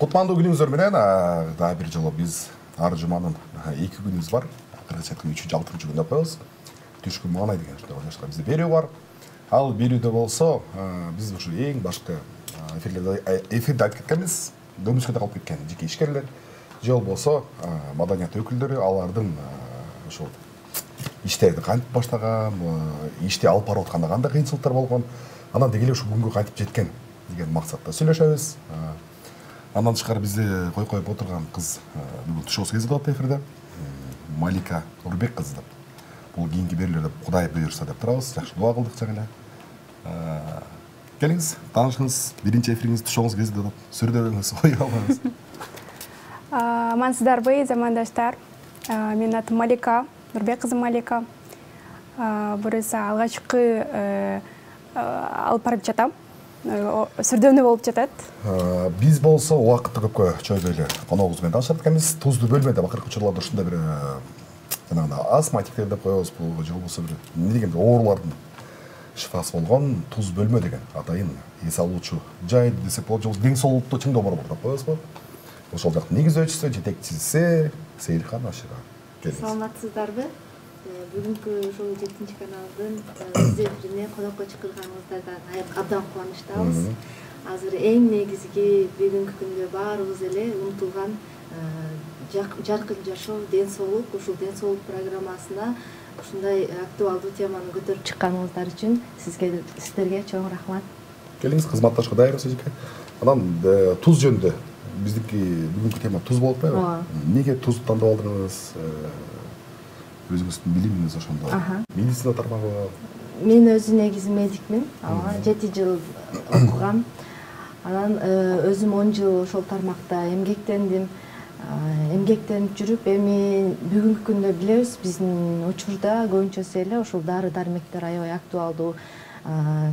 Кутмандуу күнүңүздөр менен дагы бир жолу биз ар жуманын 2 күнүбүз бар. Кыргызча айтканда 3-6 күндө коебуз. Түшкү маанай деген ушундай ойлошко бизде берүү бар. Ал берүүдө болсо биз ушу эң башкы эфирде айтып кеткенбиз. Дөмүскөдө калып кеткен жеке ишкерлер же болбосо маданият өкүлдөрү алардын ушул иштерди кантип баштаган, ишти алып барып атканда кандай кыйынчылыктар болгон, анан деги эле ушул күнгө кантип жеткен деген максатта сүйлөшөбүз. Андан тышкары бизди коюп отурган кыз бүгүн тушоосу кезип атат эфирде. Малика Урбек кызы деп. Бул кийинки берүүлөрдө Кудай буйрса деп турабыз. Жакшы дуа кылдык жаңы эле. Келиңиз, таанышыңыз, биринчи эфириңиз тушоңуз кезип атат. Сүрдөбөңүз, ой алыңыз. Амансыздарбы, замандаштар. Менин атым Малика, Урбек кызы Малика. Бурасы алгачкы алып барып жатам. Сүрдөөнү болуп жатат. Биз болсо убакытты көпкө чөйбөй эле коногубуз менен таанышып атканбыз. Туздуу бөлмөдө акыркы учурларда ушундай бир жанагындай астматиктер деп коебуз, бул же болбосо бир эмне деген оорулардын шифасы болгон туз бөлмө деген атайын эс алуучу жай десек болот, же болбосо ден соолукту чыңдоо борбор деп коебузбу? Ошол жактын негиздөөчүсү, жетекчиси Сейилхан Ашира. Саламатсыздарбы? Бүгүнкү ушул 7 каналдын биз эфирине конокко чакырганыңыздардан абдан кубанычтабыз. Азыр эң негизги бүгүнкү күндө баарыбыз эле умтулган жаркын жашоо, ден соолук, ушул ден соолук программасына ушундай актуалдуу теманы көтөрүп чыкканыңыздар үчүн сиздерге чоң рахмат. Келиңиз, кызматташууга даярбыз эжеке. Анан туз жөнүндө биздики бүгүнкү тема туз болуп атпайбы? Эмнеге тузду тандап алдыңыз? Өзүңүздүн билимиңиз ошондо. Медицина тармагы. Мен өзү негизи медикмин. 7 жыл окугам. Анан өзүм 10 жыл ошол тармакта эмгектендим. Эмгектенип жүрүп, эми бүгүнкү күндө билебиз, биздин учурда көбүнчөсү эле ошол дары-дармектер аябай актуалдуу,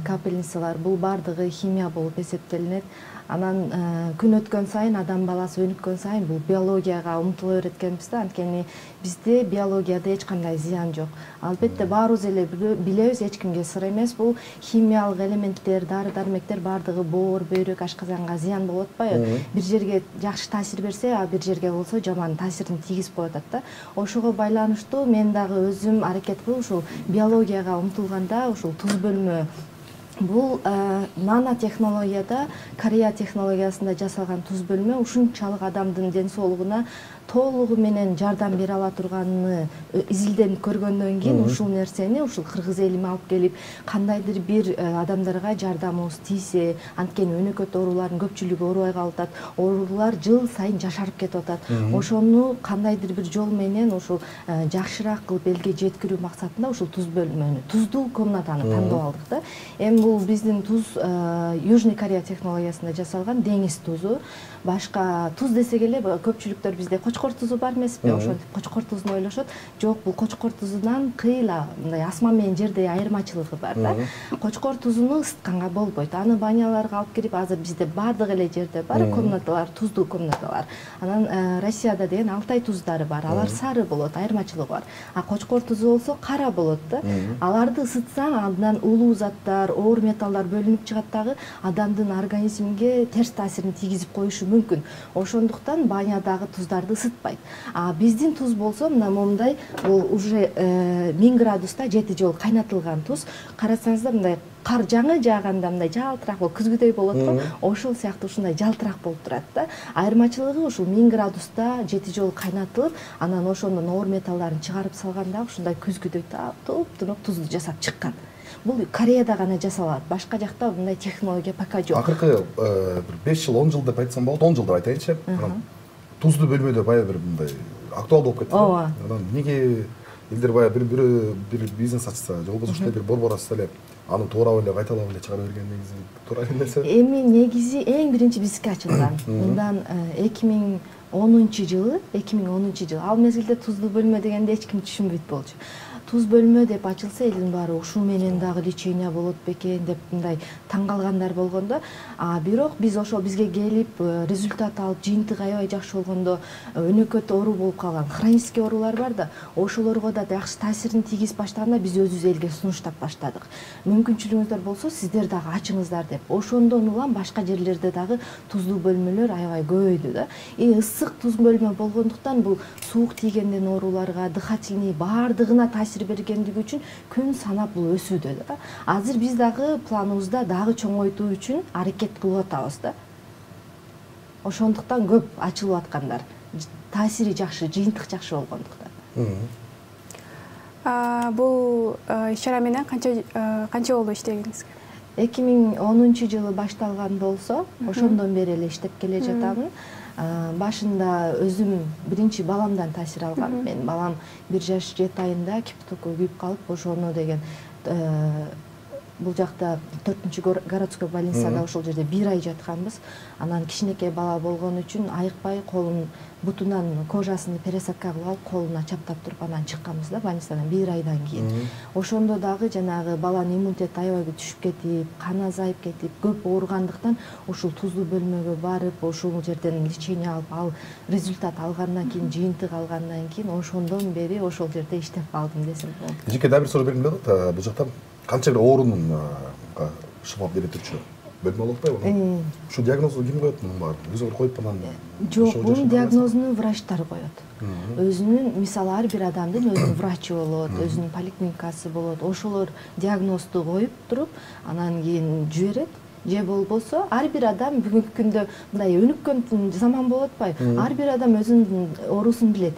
капельницалар, бул бардыгы химия болуп эсептелинет. Анан күн өткөн сайын адам баласы өнүккөн сайын бул биологияга умтула берет экенбиз да, анткени бизде биологияда эч кандай зыян жок. Албетте баарыбыз эле билебиз, эч кимге сыр эмес, бул химиялык элементтер, дары-дармектер бардыгы боор, бөйрөк, ашказанга зыян болуп атпайбы? Бир жерге жакшы таасир берсе, а бир жерге болсо жаман таасирин тийгизип коюп атат да. Ошого байланыштуу мен дагы өзүм аракет кылып ушул биологияга умтулганда ушул туз бөлмө бул нанотехнологияда, Корея технологиясында жасалган туз бөлмө ушунчалык адамдын ден соолугуна толугу менен жардам бере ала турганын изилденип көргөндөн кийин ушул нерсени ушул кыргыз элиме алып келип, кандайдыр бир адамдарга жардамыбыз тийсе, анткени өнөкөт оорулардын көпчүлүгү оорубай калып атат, оорулар жыл сайын жашарып кетип атат. Ошону кандайдыр бир жол менен ушул жакшыраак кылып элге жеткирүү максатында ушул туз бөлмөнү, туздуу комнатаны тандап алдык да. Эми бул биздин туз Южный Корея технологиясында жасалган деңиз тузу. Башка туз десек эле көпчүлүктөр бизде кочкор тузу бар эмеспи? Ошентип кочкор тузун ойлошот. Жок, бул кочкор тузунан кыйла мындай асман менен жердей айырмачылыгы бар да. Кочкор тузуну ысытканга болбойт. Аны баняларга алып кирип, азыр бизде бардык эле жерде бар комнаталар, туздуу комнаталар. Анан Россияда деген Алтай туздары бар. Алар сары болот, айырмачылыгы бар. А кочкор тузу болсо кара болот да. Аларды ысытсаң, андан улуу заттар, оор металлдар бөлүнүп чыгат дагы, адамдын организмине терс таасирин тийгизип коюшу мүмкүн. Ошондуктан банядагы туздарды ысытпайт. А биздин туз болсо мындай, бул уже 1000 градуста 7 жолу кайнатылган туз. Карасаңыздар, мындай кар жаңы жааганда мындай жалтыраак болуп, күзгүдөй болот го, ошол сыяктуу ушундай жалтыраак болуп турат да. Айырмачылыгы ушул 1000 градуста 7 жолу кайнатылып, анан ошондон оор металлдарын чыгарып салганда ушундай күзгүдөй туп-турук тузду жасап чыккан. Бул Кореяда гана жасалат. Башка жакта мындай технология пока жок. Акыркы 5 жыл, 10 жыл деп айтсам болот, 10 жыл деп айтайынчы. Туздуу бөлмөдө баягы бир мындай актуалдуу болуп кетти. Анан неге элдер баягы бир бизнес ачса, же болбосо ушундай бир борбор ачса эле, аны туурап эле кайталап эле чыгара берген негизи туура эмес. Эми негизи эң биринчи биздики ачылган. Мындан 2010 жылы. Ал мезгилде туздуу бөлмө дегенде эч ким түшүнбөйт болчу. Туз бөлмө деп ачылса, элдин баары ушул менен дагы лечение болот бекен деп мындай таң калгандар болгондо, бирок биз ошол бизге келип результат алып, жыйынтыгы аябай жакшы болгондо, өнөкөт оору болуп калган хронический оорулар бар да, ошолорго да жакшы таасирин тийгизип баштаганда биз өзүбүз элге сунуштап баштадык. мүмкүнчүлүгүңүздөр болсо сиздер дагы ачыңыздар деп. Ошондон улам башка жерлерде дагы туздуу бөлмөлөр аябай көбөйдү да. Ысык туз бөлмө болгондуктан бул суук тийгенден ооруларга, дыхательный баардыгына таасир бергендиги үчүн күн санап бул өсүүдө да. Азыр биз дагы планыбызда дагы чоңойтуу үчүн аракет кылып атабыз да. Ошондуктан көп ачылып аткандар. Таасири жакшы, жыйынтык жакшы болгондуктан. Бул иш-чара менен канча болду иштегениңизге? 2010-жылы башталган болсо, ошондон бери эле иштеп келе жатамын. Башында өзүм биринчи баламдан таасир алгам. Мен балам 1 жаш 7 айында кипотокко күйүп калып, ошону деген бул жакта 4-городской больницада ошол жерде 1 ай жатканбыз. Анан кичинекей бала болгон үчүн айыкпай колун бутунан кожасын пересадка кылып алып, колуна чаптап туруп анан чыкканбыз да больницадан 1 айдан кийин. Ошондо дагы жанагы баланын иммунитети аябай түшүп кетип, кан азайып кетип, көп ооругандыктан ушул туздуу бөлмөгө барып, ошол жерден лечение алып, результат алгандан кийин, жыйынтык алгандан кийин ошондон бери ошол жерде иштеп калдым десем болот. Жеке дагы бир суроо бергим келет. Бул жакта канча бир оорунун шифа бере турчу бөлмө болуп атпайбы? Ушу диагнозду ким коет мунун баарын? Өзүңөр коюп анан? Жок, бул диагнозду врачтар коет. Өзүнүн, мисалы, ар бир адамдын өзүнүн врачы болот, өзүнүн поликлиникасы болот. Ошолор диагнозду коюп туруп, анан кийин жиберет. Же болбосо ар бир адам бүгүнкү күндө мындай өнүккөн заман болуп атпайбы? Ар бир адам өзүнүн оорусун билет.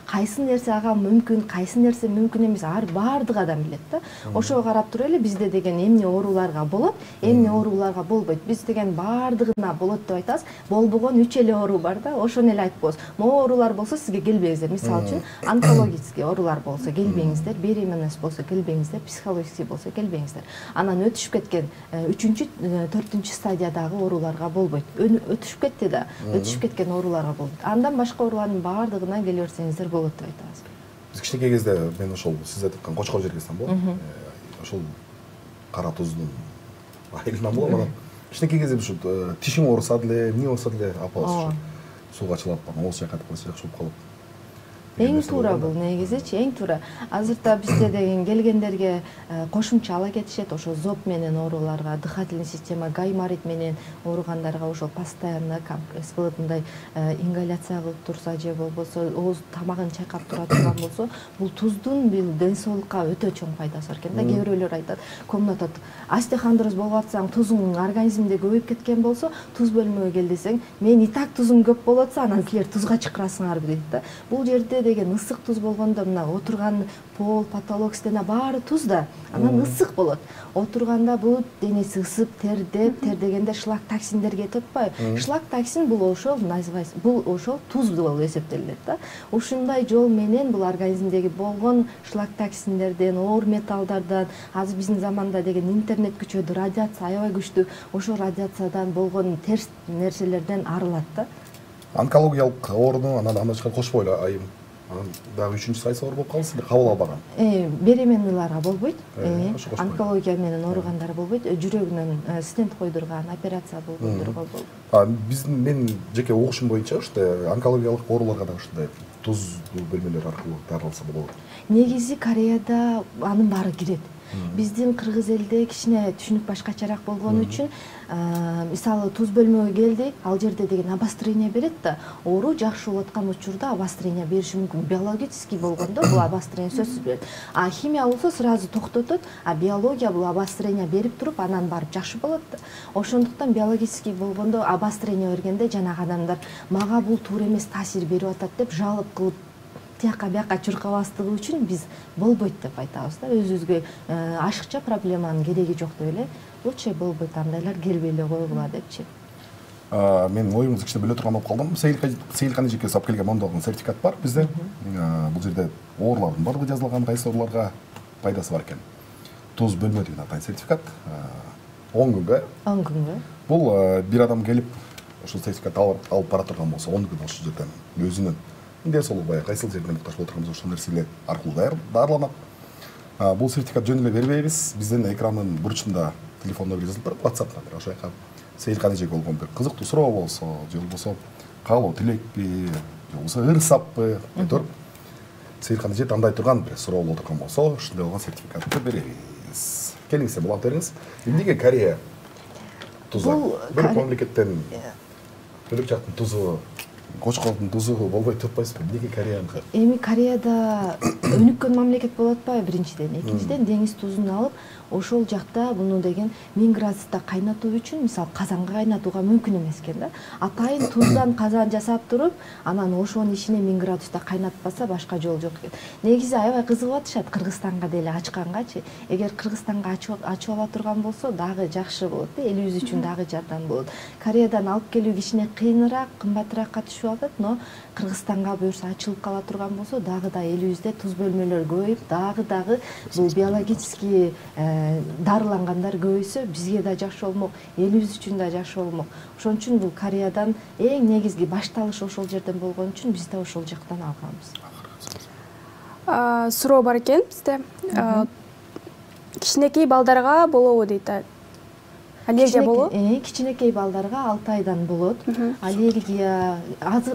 Кайсы нерсе ага мүмкүн, кайсы нерсе мүмкүн эмес, баардык адам билет да. Ошого карап туруп эле бизде деген эмне ооруларга болот, эмне ооруларга болбойт. Биз деген баардыгына болот деп айтабыз. Болбогон 3 эле оору бар да. Ошону эле айтып коебуз. Могу оорулар болсо сизге келбеңиздер. Мисалы үчүн онкологический оорулар болсо келбеңиздер, беременность болсо келбеңиздер, психологический болсо келбеңиздер. Анан өтүшүп кеткен 3-4 стадиядагы ооруларга болбойт. Өтүшүп кетти да, өтүшүп кеткен ооруларга болот. Андан башка оорулардын баардыгына келе берсеңиздер болот деп айтабыз. Биз кичинекей кезде мен ошол сиз айткан Кочкор жергесинен болом. Ошол кара туздун айылынан болом. Анан кичинекей кезде ушу тишиң ооруса деле, эмне болсо деле апабыз сууга чылап, ооз чайкатып койсо жакшы болуп калып. Эң туура бул негизичи, эң туура. Азырда бизде деген келгендерге кошумча ала кетишет, ошо зоб менен ооруларга, дыхательный система, гайморит менен ооругандарга ошол постоянно эс кылып мындай ингаляция кылып турса, же болбосо ооз тамагын чайкап тура турган болсо, бул туздун ден соолукка өтө чоң пайдасы бар экен да. Кээ бирөөлөр айтат, комната остеохондроз болуп атсаң, тузуң организмде көбөйүп кеткен болсо, туз бөлмөгө кел десең, мен и так тузум көп болуп атса, анан силер тузга чакырасыңар дейт да. Бул жерде деген ысык туз болгондо мына отурган пол, потолок, стена баары туз да. Анан ысык болот. Отурганда бул денеси ысып, тердегенде шлак токсиндер кетип атпайбы? Шлак токсин бул ошол называется, бул ошол туз болуп эсептелет да. Ушундай жол менен бул организмдеги болгон шлак токсиндерден, оор металлдардан, азыр биздин заманда деген интернет күчөдү, радиация аябай күчтүү, ошол радиациядан болгон терс нерселерден арылат да. Онкологиялык ооруну анан башка кошпой эле айым. Дагы 3-чү сайсы оор болуп калса, кабыл албаган. Беременныйларга болбойт. Онкология менен ооругандар болбойт. Жүрөгүнөн стент койдурган, операция болгондорго болот. Мен жеке угушум боюнча ушундай онкологиялык ооруларга да ушундай туздуу бөлмөлөр аркылуу дарылса болот. Негизи Кореяда анын баары кирет. Биздин кыргыз элде кичине түшүнүк башкачараак болгон үчүн, мисалы туз бөлмөгө келди, ал жерде деген обострение берет да, оору жакшы болуп аткан учурда обострение бериши мүмкүн. Биологический болгондо бул обострение сөзсүз берет. Химия болсо сразу токтотот, биология бул обострение берип туруп, анан барып жакшы болот да. Ошондуктан биологический болгондо обострение бергенде жанагы адамдар мага бул туура эмес таасир берип атат деп жалоп кылып тияка бияка чуркабастыгы үчүн биз болбойт деп айтабыз да. Өзүбүзгө ашыкча проблеманын кереги жок деп эле, лучше болбойт, андайлар келбей эле койгула депчи. Мен оюңузду кичине бөлө турган болуп калдым. Сейилкан эжеке сап келген мондогун сертификат бар бизде. Бул жерде оорулардын баардыгы жазылган, кайсы ооруларга пайдасы бар экен. Туз бөлмө деген атайын сертификат. 10 күнгө. 10 күнгө. Бул бир адам келип ошол сертификатты алып бара турган болсо, 10 күн ошол жерден өзүнүн ден соолугу баягы кайсыл жерден муктаж болуп турганбыз ошол нерселер аркылуу дарыланат. Бул сертификат жөн эле бербейбиз. Биздин экрандын бурчунда телефон номер жазылып турат, WhatsApp номер. Ошол жака Сейилкан эжеге болгон бир кызыктуу суроо болсо, же болбосо каалоо тилекпи, же болбосо ырсаппы, айтор Сейилкан эже тандай турган бир суроо боло турган болсо, ушундай болгон сертификатты беребиз. келиңиз булат бериңиз. Эмнеге Корея тузу? Бөлөк мамлекеттен бөлөк жактын тузу, кочкордун тузу болбой турпайсызбы? Эмнеге Кореяныкы? Эми Кореяда өнүккөн мамлекет болуп атпайбы биринчиден. Экинчиден деңиз тузун алып, ошол жакта муну деген 1000 градуста кайнатуу үчүн, мисалы казанга кайнатууга мүмкүн эмес экен да. Атайын туздан казан жасап туруп, анан ошонун ичине 1000 градуста кайнатпаса башка жол жок экен. Негизи аябай кызыгып атышат Кыргызстанга деле ачкангачы. Эгер Кыргызстанга ачып ала турган болсо, дагы жакшы болот да, элибиз үчүн дагы жардам болот. Кореядан алып келүү кичине кыйыныраак, кымбатыраакка түшүп атат, но Кыргызстанга буюрса ачылып кала турган болсо, дагы да элибизде туз бөлмөлөр көбөйүп, дагы бул биологический дарылангандар көбөйсө, бизге да жакшы болмок, элибиз үчүн да жакшы болмок. Ошон үчүн бул Кореядан эң негизги башталыш ошол жерден болгон үчүн биз да ошол жактан алганбыз. Суроо бар экен бизде. Кичинекей балдарга болобу дейт. Аллергия болот? Кичинекей балдарга 6 айдан болот. Аллергия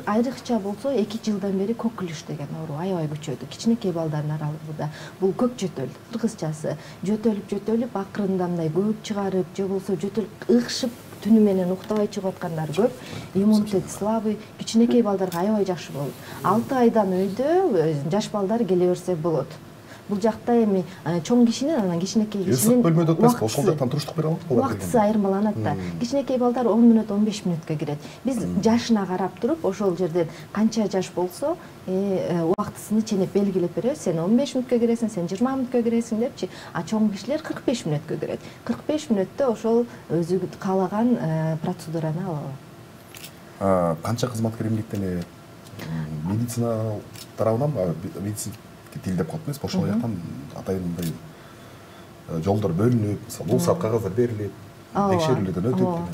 айрыкча болсо 2 жылдан бери көкүлүш деген оору аябай күчөйдү. Кичинекей балдардын аралыгында бул көк жөтөл, кыргызчасы. Жөтөлүп акырында мындай көк чыгарып, же болсо жөтөлүп ыгышып түнү менен уктабай чыгып аткандар көп. Иммунитет слабый, кичинекей балдарга аябай жакшы болот. 6 айдан өйдө жаш балдар келе берсе болот. Бул жакта эми чоң кишинин анан кичинекей кишинин бөлмөдө отпайсызбы? Ошол жактан туруштук бере алат булар. Убактысы айырмаланат да. Кичинекей балдар 10 мүнөт, 15 мүнөткө кирет. Биз жашына карап туруп, ошол жерден канча жаш болсо, убактысыны ченеп белгилеп беребиз. Сен 15 мүнөткө киресиң, сен 20 мүнөткө киресиң депчи. А чоң кишилер 45 мүнөткө кирет. 45 мүнөттө ошол өзү каалаган процедураны ала алат. Канча кызматкер эмгектенет? Медицина тарабынан медицина тил деп коет эмес, ошол жактан атайын мындай жолдор бөлүнүп, мисалы уруксат кагаздар берилип, текшерүүлөрдөн өтүп.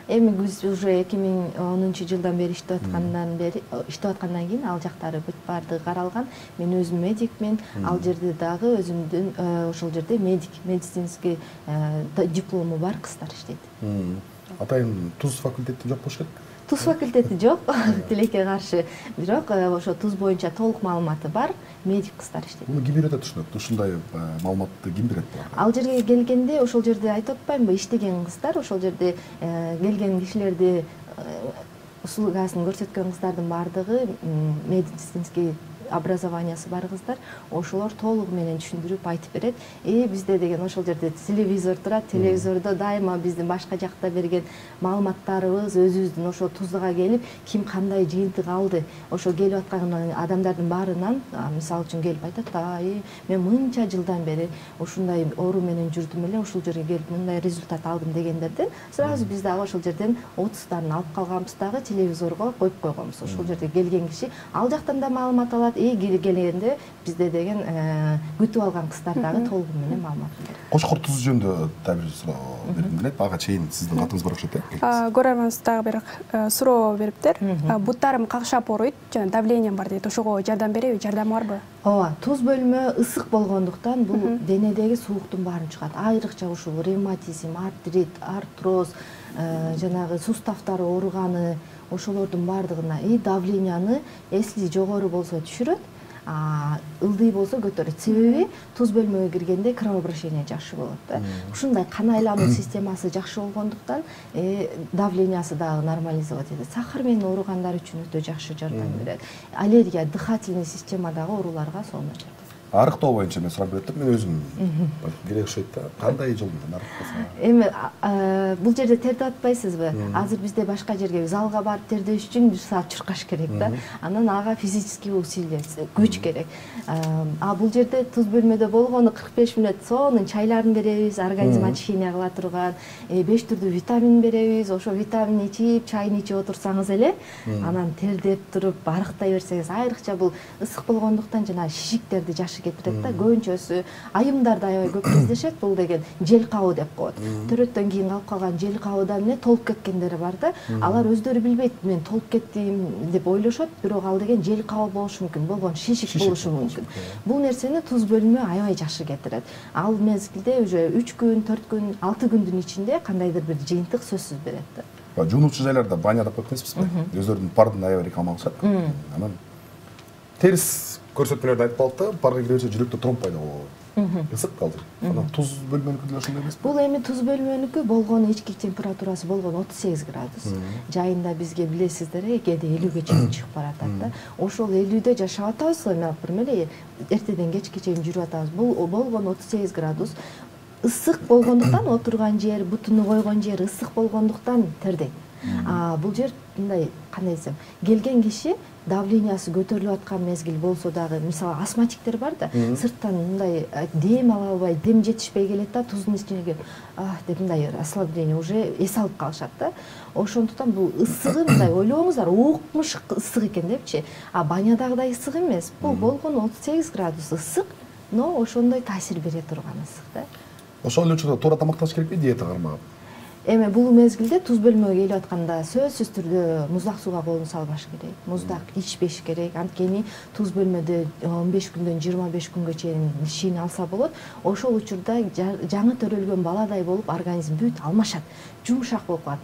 Эми биз уже 2010 жылдан бери иштеп аткандан кийин ал жактары бүт баардыгы каралган. Мен өзүм медикмин, ал жерде дагы өзүмдүн ошол жерде медицинский диплому бар кыздар иштейт. Атайын туз факультети жок болуш керек? Туз факультети жок, тилекке каршы. Бирок ошо туз боюнча толук маалыматы бар медик кыздар иштейт. Муну ким берет ушундай? Ушундай маалыматты ким берет? Ал жерге келгенде ошол жерде айтып атпаймынбы, иштеген кыздар, ошол жерде келген кишилерди услугасын көрсөткөн кыздардын баардыгы медицинский образованиясы бар кыздар, ошолор толугу менен түшүндүрүп айтып берет. Бизде деген ошол жерде телевизор турат, телевизордо дайыма биздин башка жакта берген маалыматтарыбыз өзүбүздүн ошо тузга келип, ким кандай жыйынтык алды, ошо келип аткан адамдардын баарынан, мисалы үчүн келип айтат да, мен мынча жылдан бери ушундай оору менен жүрдүм эле, ушул жерге келип мындай результат алдым дегендерден сразу биз дагы ошол жерден 30тарын алып калганбыз дагы телевизорго коюп койгонбуз. Ошол жерде келген киши ал жактан да маалымат алат. Келгенде бизде деген күтүп алган кыздар дагы толугу менен маалымат берет. Кочкор тузу жөнүндө дагы бир суроо бергим келет. Ага чейин сиздин катыңыз бар окшойт э? Көрөрмөнбүз дагы бир суроо бериптир. Буттарым какшап ооруйт, жана давлением бар дейт. Ошого жардам береби? Жардамы барбы? Ооба, туз бөлмө ысык болгондуктан бул денедеги сууктун баарын чыгат. Айрыкча ушул ревматизм, артрит, артроз, жанагы суставтары ооруганы, ошолордун баардыгына давленияны эсли жогору болсо түшүрөт, ылдый болсо көтөрөт. Себеби туз бөлмөгө киргенде кровообращение жакшы болот да. Ушундай кан айлануу системасы жакшы болгондуктан давлениясы дагы нормализовать этет. Сахар менен ооругандар үчүн өтө жакшы жардам берет. Аллергия, дыхательный системадагы ооруларга сонун жардам. Арыктоо боюнча мен сурап бериптир. Мен өзүм керек окшойт да. Кандай жол менен арыктаса? Эми бул жерде тердеп атпайсызбы? Азыр бизде башка жерге залга барып тердеш үчүн 1 саат чуркаш керек да. Анан ага физический усилие, күч керек. Бул жерде туз бөлмөдө болгону 45 мүнөт сонун чайларын беребиз, организм очищение кыла турган, 5 түрдүү витамин беребиз. Ошо витамин ичип, чайын ичип отурсаңыз эле, анан тердеп туруп, барыктай берсеңиз, айрыкча бул ысык болгондуктан жана шишиктерди жакшы кетирет да. Көбүнчөсү айымдарда аябай көп кездешет. Бул деген жел кабы деп коет. Төрөттөн кийин калып калган жел кабыдан эмне толуп кеткендери бар да. Алар өздөрү билбейт, мен толуп кеттим деп ойлошот, бирок ал деген жел кабы болушу мүмкүн, болгон шишик болушу мүмкүн. Бул нерсени туз бөлмө аябай жакшы кетирет. Ал мезгилде уже 3 күн, 4 күн, 6 күндүн ичинде кандайдыр бир жыйынтык сөзсүз берет да. Жуунуучу жайларда баня деп коет эмеспизби? Өздөрүнүн пардын аябай реклама кылышат. Анан терс көрсөтмөлөрдү айтып калат да, парга кире берсе жүрөктө тромб пайда болот. ысык калды. Анан туз бөлмөнүкү деле ошондой эмеспи? Бул эми туз бөлмөнүкү болгону ички температурасы болгону 38 градус. Жайында бизге билесиздер, кээде 50ге чейин чыгып баратат да. Ошол 50дө жашап атабыз го, эми алып эле эртеден кечке чейин жүрүп атабыз. Бул болгону 38 градус. Ысык болгондуктан отурган жер, бутуну койгон жер ысык болгондуктан тердейт. Бул жер мындай, кандай десем, келген киши давлениясы көтөрүлүп аткан мезгил болсо дагы, мисалы астматиктер бар да, сырттан мындай дем ала албай, дем жетишпей келет да, туздун ичине деп мындай ослабление уже эс алып калышат да. Ошондуктан бул ысыгы мындай ойлооңуздар, укмуш ысык экен депчи. Банядагыдай ысык эмес. Бул болгону 38 градус ысык, но ошондой таасир бере турган ысык да. Ошол эле учурда туура тамактаныш керекпи, диета кармап? Эми бул мезгилде туз бөлмөгө келип атканда сөзсүз түрдө муздак сууга колун салбаш керек. Муздак ичпеш керек. Анткени туз бөлмөдө 15 күндөн 25 күнгө чейин ишин алса болот. Ошол учурда жаңы төрөлгөн баладай болуп организм бүт алмашат. Жумшак болуп калат.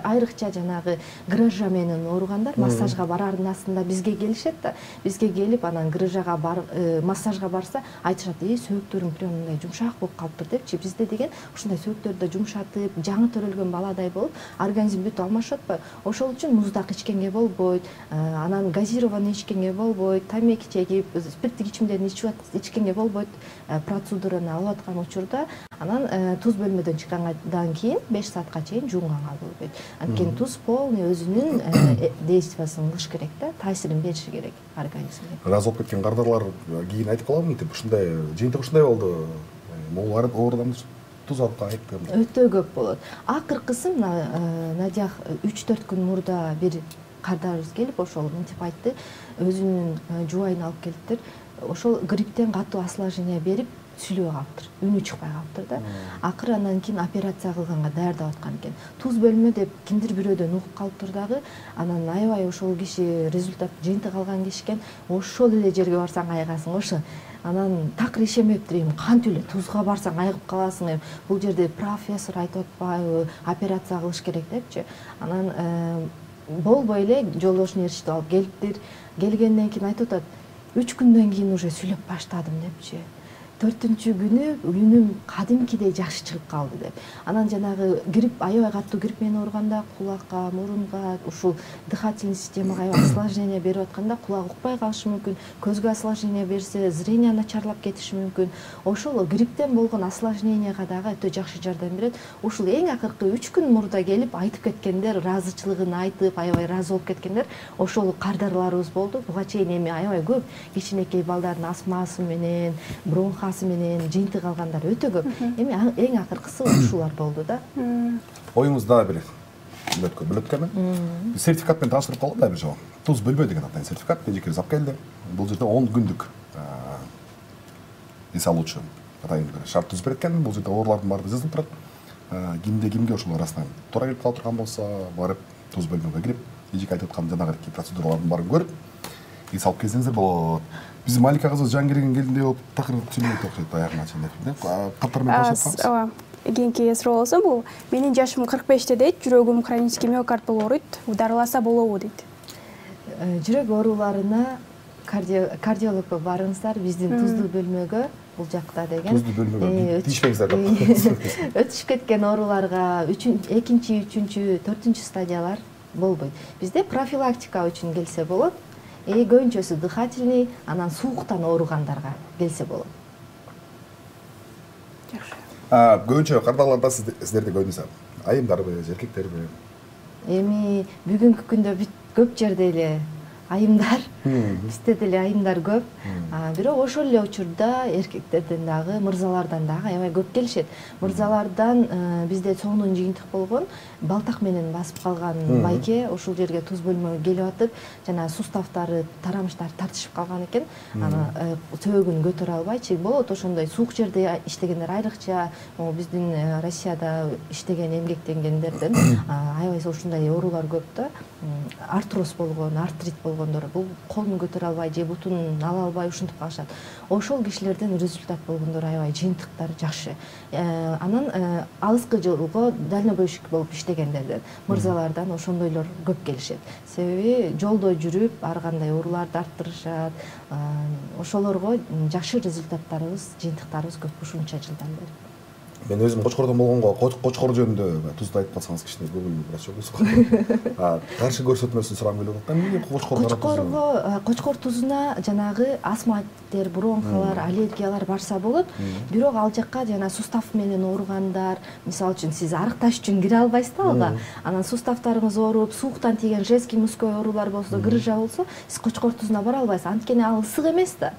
Айрыкча жанагы грыжа менен ооругандар массажга барардын астында бизге келишет да. Бизге келип анан грыжага массажга барса айтышат, сөөктөрүм прям мындай жумшак болуп калыптыр депчи. Бизде деген ушундай сөөктөрдү жумшатып, жаңы төрөлгөн баладай болуп, организм бүт алмашат атпайбы. Ошол үчүн муздак ичкенге болбойт, анан газированный ичкенге болбойт, тамеки чегип, спирттик ичимдерди ичкенге болбойт. Процедураны алып аткан учурда анан туз бөлмөдөн чыккандан кийин 5 саатка чейин жуунганга болбойт. Анткени туз полный өзүнүн действиясын кылыш керек да, таасирин бериши керек организмге. Разы болуп кеткен кардарлар кийин айтып калабы, тип ушундай жыйынтык ушундай болду. Могу оорудан туз алып кайттым. Өтө көп болот. Акыркысы Надях 3-4 күн мурда бир кардарыбыз келип, ошол мынтип айтты, өзүнүн жубайын алып келиптир. Ошол грипптен катуу осложнение берип сүйлөбөй калыптыр, үнү чыкпай калыптыр да. Акыры андан кийин операция кылганга даярдап аткан экен. Туз бөлмө деп кимдир бирөөдөн угуп калыптыр дагы. Анан аябай ошол киши результат жыйынтык алган киши экен. Ошол эле жерге барсаң айыгасың, ошо. Анан такыр ишенбептир, эми кантип эле тузга барсаң айыгып каласың, бул жерде профессор айтып атпайбы, операция кылыш керек депчи. Анан болбой эле жолдошун эрişип алып келиптир. Келгенден кийин айтып атат, 3 күндөн кийин уже сүйлөп баштадым депчи. 4-күнү үнүм кадимкидей жакшы чыгып калды деп. Анан жанагы грипп, аябай катуу грипп менен ооруганда кулакка, мурунга, ушул дыхательный системага аябай осложнение берип атканда кулак укпай калышы мүмкүн, көзгө осложнение берсе, зрение начарлап кетиши мүмкүн. Ошол грипптен болгон осложненияга дагы өтө жакшы жардам берет. Ушул эң акыркы 3 күн мурда келип айтып кеткендер, ыраазычылыгын айтып, аябай ыраазы болуп кеткендер, ошол кардарларыбыз болду. Буга чейин эми аябай көп кичинекей балдардын астмасы менен, бронха менен жыйынтык алгандар өтө көп. Эми эң акыркысы ушулар болду да. Оюңуз дагы бир бөлөткөнү. Сертификат менен тааныштырып калды да бир жолу. Туз бөлмө деген атайын сертификат эжекебиз алып келди. Бул жерде 10 күндүк эс алуучу атайын бир шарт түзүп берет экен. Бул жерде оорулардын баары жазылып турат. Кимге ошол арасынан туура келип калып турган болсо, барып туз бөлмөгө кирип, эжеке айтып аткан жанагы процедуралардын баарын көрүп, эс алып келсеңиздер болот. Биздин Малика кызыбыз жаңы келген келиндей болуп такыр түшүнбөй окшойт аягына чейин деп. Каттар менен таашып калабыз. Ооба. Кийинки суроо болсо, бул менин жашым 45те дейт, жүрөгүм хронический миокард болуп ооруйт, ударыласа болобу дейт. Жүрөк ооруларына кардиологко барыңыздар, биздин туздуу бөлмөгө, бул жакта деген. Туздуу бөлмөгө тийишпеңиздер деп. Өтүшүп кеткен ооруларга 2-3, 4 стадиялар болбойт. Бизде профилактика үчүн келсе болот. Көбүнчөсү дыхательный, анан сууктан ооругандарга келсе болот. Жакшы. Көбүнчө кардарларда сиздерде көбүнчө айымдарбы, эркектерби? Эми бүгүнкү күндө көп жерде эле айымдар, бизде деле айымдар көп. Бирок ошол эле учурда эркектерден дагы, мырзалардан дагы аябай көп келишет. Мырзалардан бизде соңунун жыйынтык болгон балтак менен басып калган байке ошол жерге туз бөлмөгө келип атып, жана суставтары, тарамыштары тартышып калган экен. Аны сөөгүн көтөрө албай, болот ошондой суук жерде иштегендер, айрыкча биздин Россияда иштеген, эмгектенгендерден аябай ушундай оорулар көп да. Артроз болгон, артрит болгондор, бул колун көтөрө албай же бутун ала албай ушинтип калышат. Ошол кишилерден результат болгондор аябай жыйынтыктар жакшы. Анан алыскы жолго дальнобойщик болуп иштегендерден, мырзалардан ошондойлор көп келишет. Себеби жолдо жүрүп ар кандай ооруларды арттырышат. Ошолорго жакшы результаттарыбыз, жыйынтыктарыбыз көп ушунча жылдан бери. Мен өзім Кочкордон болгонго Кочкор жөнүндө тузду айтып калсаңыз кичине көңүл бурат жок. Каршы көрсөтмөсүн сурап келип атам. Эмнеге Кочкор тузуна жанагы астматтер, бронхалар, аллергиялар барса болот. Бирок ал жакка жана сустав менен ооругандар, мисалы үчүн сиз арыкташ үчүн кире албайсыз да алга. Анан суставтарыңыз ооруп, сууктан тийген жесткий мужской оорулар болсо, грыжа болсо, сиз Кочкор тузуна бара албайсыз. Анткени ал ысык эмес да.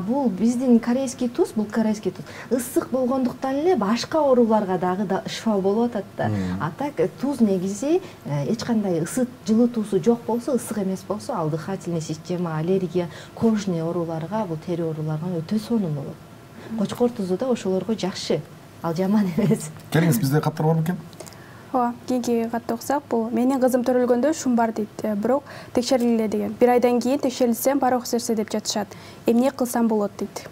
Бул биздин корейский туз, бул корейский туз. Ысык болгондуктан эле башка ооруларга дагы шифа болуп атат да. А так туз негизи эч кандай ысыт жылытуусу жок болсо, ысык эмес болсо, ал дыхательный система, аллергия, кожный ооруларга, бул тери ооруларга өтө сонун болот. Кочкор тузу да ошолорго жакшы. Ал жаман эмес. Келиңиз, бизде каттар бар бекен? Ооба, кийинки катты окусак, бул менин кызым төрөлгөндө шум бар дейт, бирок текшериле деген. 1 айдан кийин текшерилсем баары окшерсе деп жатышат. Эмне кылсам болот дейт.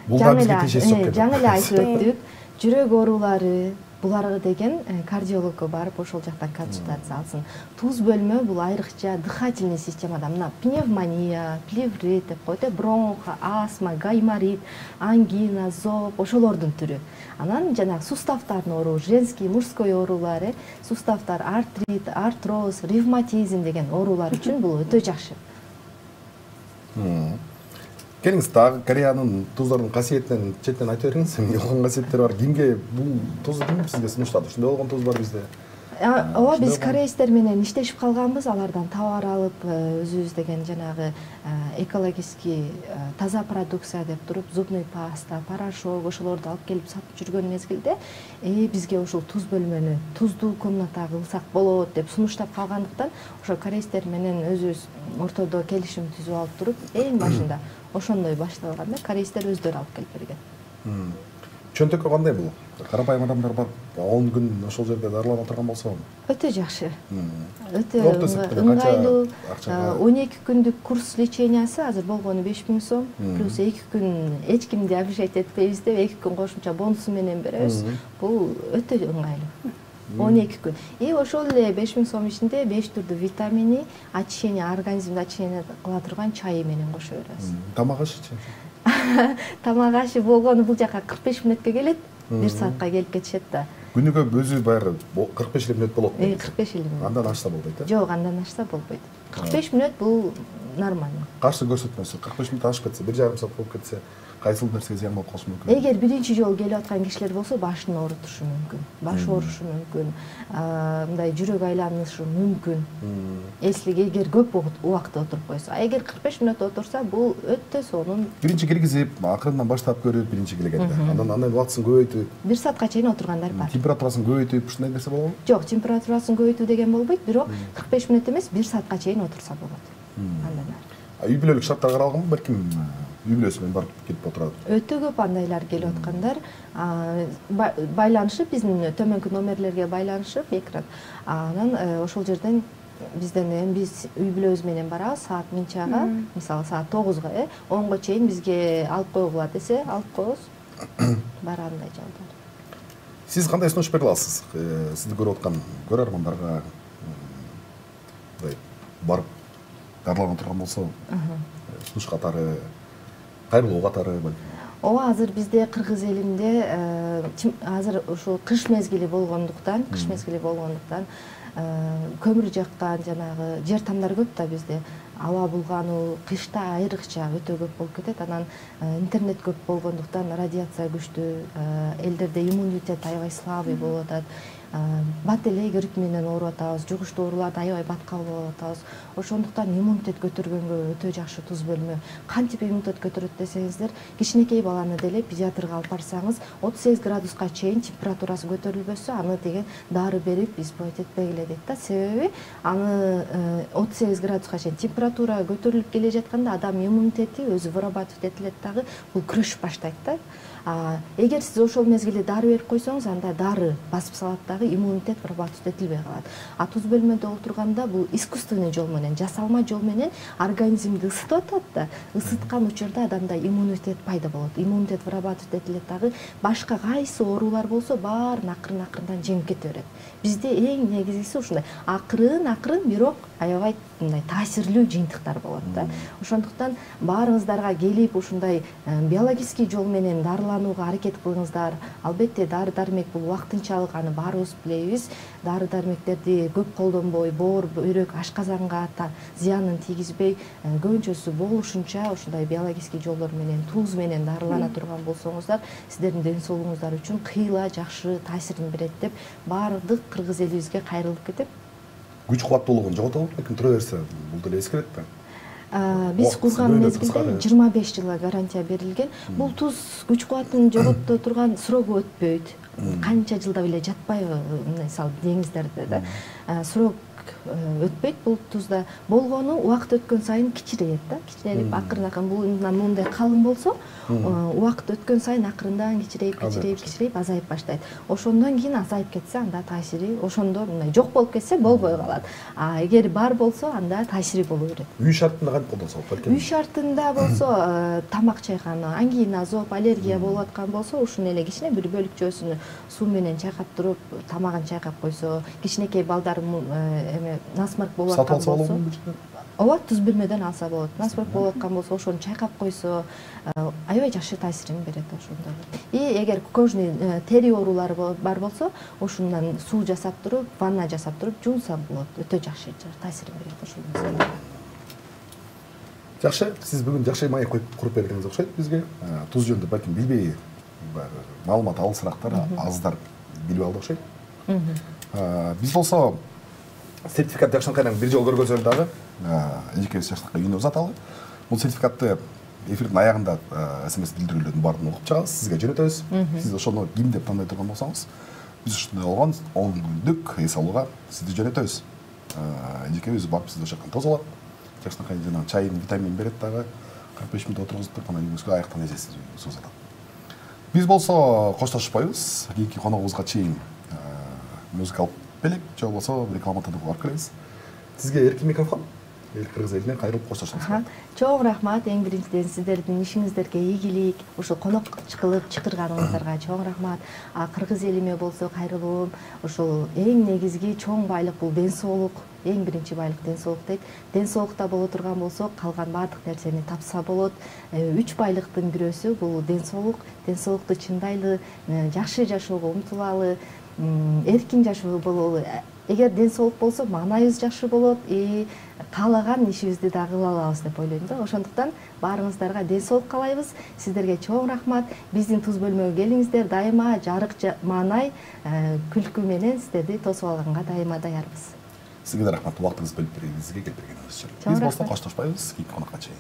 Жаңы эле айтып өттүк, жүрөк оорулары буларга деген кардиологко барып ошол жактан консультация алсын. Туз бөлмө бул айрыкча дыхательный системада мына пневмония, плеврит деп коет, бронха, астма, гайморит, ангина, зоб ошолордун түрү. Анан жанагы суставтардын оору, женский, мужской оорулары, суставтар, артрит, артроз, ревматизм деген оорулар үчүн бул өтө жакшы. Келиңиз, дагы Кореянын туздардын касиетинен четинен айтып бериңиз. Эмне болгон касиеттери бар? Кимге бул туз ким сизге сунуштады? Ушундай болгон туз бар бизде. Ооба, биз корейстер менен иштешип калганбыз, алардан товар алып, өзүбүз деген жанагы экологический таза продукция деп туруп, зубный паста, порошок ошолорду алып келип сатып жүргөн мезгилде, бизге ушул туз бөлмөнү туздуу комната кылсак болот деп сунуштап калгандыктан, ошо корейстер менен өзүбүз ортодо келишим түзүп алып туруп, эң башында ошондой башталганда корейстер өздөрү алып келип берген. Чөнтөккө кандай бул? Карапайым адамдар бар, 10 күн ошол жерде дарыланып отурган болсо. Өтө жакшы. Өтө ыңгайлуу. 12 күндүк курс лечениясы азыр болгону 5000 сом, плюс 2 күн эч кимди обижать этпейбиз деп 2 күн кошумча бонусу менен беребиз. Бул өтө ыңгайлуу. 12 күн. Ошол эле 5000 сом ичинде 5 түрдүү витамини, очищение, организмди очищение кыла турган чай менен кошо беребиз. Тамак ашычы? Тамак ашы болгону бул жака 45 мүнөткө келет, 1 саатка келип кетишет да. Күнүгө өзү баягы 45 мүнөт болот. 45 мүнөт. Андан ашса болбойт, э? Жок, андан ашса болбойт. 45 мүнөт бул нормально. Каршы көрсөтмөсү 45 мүнөт ашып кетсе, 1,5 саат болуп кетсе, кайсыл нерсеге зыян болуп калышы мүмкүн? Эгер биринчи жолу келип аткан кишилер болсо, башын оорутушу мүмкүн. Баш оорушу мүмкүн. Мындай жүрөк айланышы мүмкүн. Эслиги эгер көп убакыт отуруп койсо. Эгер 45 мүнөт отурса, бул өтө сонун. Биринчи киргизип, акырындан баштап көрүп, биринчи келгенде. Андан убактысын көбөйтүп, 1 саатка чейин отургандар бар. Температурасын көбөйтүп, ушундай нерсе болобу? Жок, температурасын көбөйтүү деген болбойт, бирок 45 мүнөт эмес, 1 саатка чейин отурса болот. Андан. Үй бүлөлүк шарттар каралганбы? Балким үй бүлөсү менен барып келип отурат. Өтө көп андайлар келип аткандар. Байланышып, биздин төмөнкү номерлерге байланышып, экран. Анан ошол жерден биз үй бүлөбүз менен барабыз саат минчага, мисалы саат 9га, 10го чейин бизге алып койгула десе, алып коебуз. Бар андай жолдор. Сиз кандай сунуш бере аласыз? Сизди көрүп аткан көрөрмандарга барып дарыланып турган болсо, сунуш катары, кайрылуу катары балким. Ооба, азыр бизде кыргыз элинде азыр ушул кыш мезгили болгондуктан, көмүр жаккан жанагы жер тамдар көп да бизде. Аба булгануу кышта айрыкча өтө көп болуп кетет. Анан интернет көп болгондуктан радиация күчтүү, элдерде иммунитет аябай слабый болуп атат. Бат эле грипп менен ооруп атабыз, жугуштуу ооруларды аябай бат кабыл алып атабыз. Ошондуктан иммунитет көтөргөнгө өтө жакшы туз бөлмө. Кантип иммунитет көтөрөт десеңиздер, кичинекей баланы деле педиатрга алып барсаңыз, 38 градуска чейин температурасы көтөрүлбөсө, аны деген дары берип исповедь этпегиле дейт да. Себеби аны 38 градуска чейин температура көтөрүлүп келе жатканда адам иммунитети өзү вырабатывать этилет дагы, бул күрөшүп баштайт да. Эгер сиз ошол мезгилде дары берип койсоңуз, анда дары басып салат дагы, дагы иммунитет выработать этилбей калат. А туз бөлмөдө отурганда бул искусственный жол менен, жасалма жол менен организмди ысытып атат да, ысыткан учурда адамда иммунитет пайда болот. Иммунитет выработать этилет дагы башка кайсы оорулар болсо баарын акырын-акырындан жеңип кете берет. Бизде эң негизгиси ушундай акырын бирок аябай мындай таасирлүү жыйынтыктар болот да. Ошондуктан баарыңыздарга келип ушундай биологический жол менен дарыланууга аракет кылыңыздар. Албетте дары-дармек бул убактынчалык, аны баарыбыз билебиз. Дары-дармектерди көп колдонбой, боор, бөйрөк, ашказанга зыянын тийгизбей, көбүнчөсү болушунча ушундай биологический жолдор менен, туз менен дарылана турган болсоңуздар, сиздердин ден соолугуңуздар үчүн кыйла жакшы таасирин берет деп баардык кыргыз элибизге кайрылып кетип, күч кубаттуулугун жоготобу, лейкин тура берсе бул деле эскерет да. Биз курган мезгилде 25 жылга гарантия берилген. Бул туз күч кубатын жогото турган срогу өтпөйт. Канча жылда эле жатпайбы, мисалы деңиздерде да. Срок өтпөйт бул тузда. Болгону убакыт өткөн сайын кичирейет да. Кичирерип акырын-акырын бул мындай калың болсо, убакыт өткөн сайын акырындан кичирейип азайып баштайт. Ошондон кийин азайып кетсе, анда таасири ошондо мындай жок болуп кетсе болбой калат. А эгер бар болсо, анда таасири боло берет. Үй шартында кантип колдонсо болот балким? Үй шартында болсо, тамак чайкануу, ангина, зоб, аллергия болуп аткан болсо, ушуну эле кичине бир бөлүкчөсүн суу менен чайкап туруп, тамагын чайкап койсо, кичинекей балдар насмарк болуп аткан болсо, ооба, туз бөлмөдөн алса болот. Насмарк болуп аткан болсо, ошону чайкап койсо, аябай жакшы таасирин берет ошондо. И эгер кожный тери оорулары бар болсо, ошондон суу жасап туруп, ванна жасап туруп жуунса болот. Өтө жакшы таасирин берет ошондо. Жакшы, сиз бүгүн жакшы маек куруп бергениңиз окшойт бизге. Туз жөнүндө балким билбей маалымат алысырактар, аздар билип алды окшойт. Биз болсо сертификат жакшынкайдан бир жол көргөнсөң дагы, эжекебиз жакшынкай үйүнө узаталы. Бул сертификатты эфирдин аягында СМС билдирүүлөрдүн баарын окуп чыгабыз, сизге жөнөтөбүз. Сиз ошону ким деп тандай турган болсоңуз, биз ушундай болгон 10 күндүк эс алууга сизди жөнөтөбүз. Эжекебиз барып сизди ошол жактан тосолот. Жакшынкай жана чайын, витамин берет дагы. 45 мүнөт отургузуп туруп, анан үйүңүзгө аяктан эжесиз суу узатат. Биз болсо коштошпойбуз. Кийинки коногубузга чейин музыкалык белек, же болбосо рекламадан барып келебиз. Сизге эркин микрофон. Эл кыргыз элинен кайрылып коштошобуз. Чоң рахмат, эң биринчиден сиздердин ишиңиздерге ийгилик, ушул конок кылып чакырганыңыздарга чоң рахмат. Кыргыз элиме болсо кайрылуум, ушул эң негизги чоң байлык бул ден соолук. Эң биринчи байлык ден соолук дейт. Ден соолукта боло турган болсо, калган баардык нерсени тапса болот. 3 байлыктын бирөөсү бул ден соолук. Ден соолукту чындайлы, жакшы жашоого умтулалы, эркин жашоо бололу. Эгер ден соолук болсо, маанайыбыз жакшы болот, каалаган ишибизди да кыла алабыз деп ойлойм да. Ошондуктан баарыңыздарга ден соолук каалайбыз. Сиздерге чоң рахмат. Биздин туз бөлмөгө келиңиздер. Дайыма жарык, маанай, күлкү менен сиздерди тосуп алганга дайыма даярбыз. Сизге да рахмат, убактыңызды бөлүп бергениңизге, келип бергениңиз үчүн. Биз болсо коштошпойбуз, кийинки конокко чейин.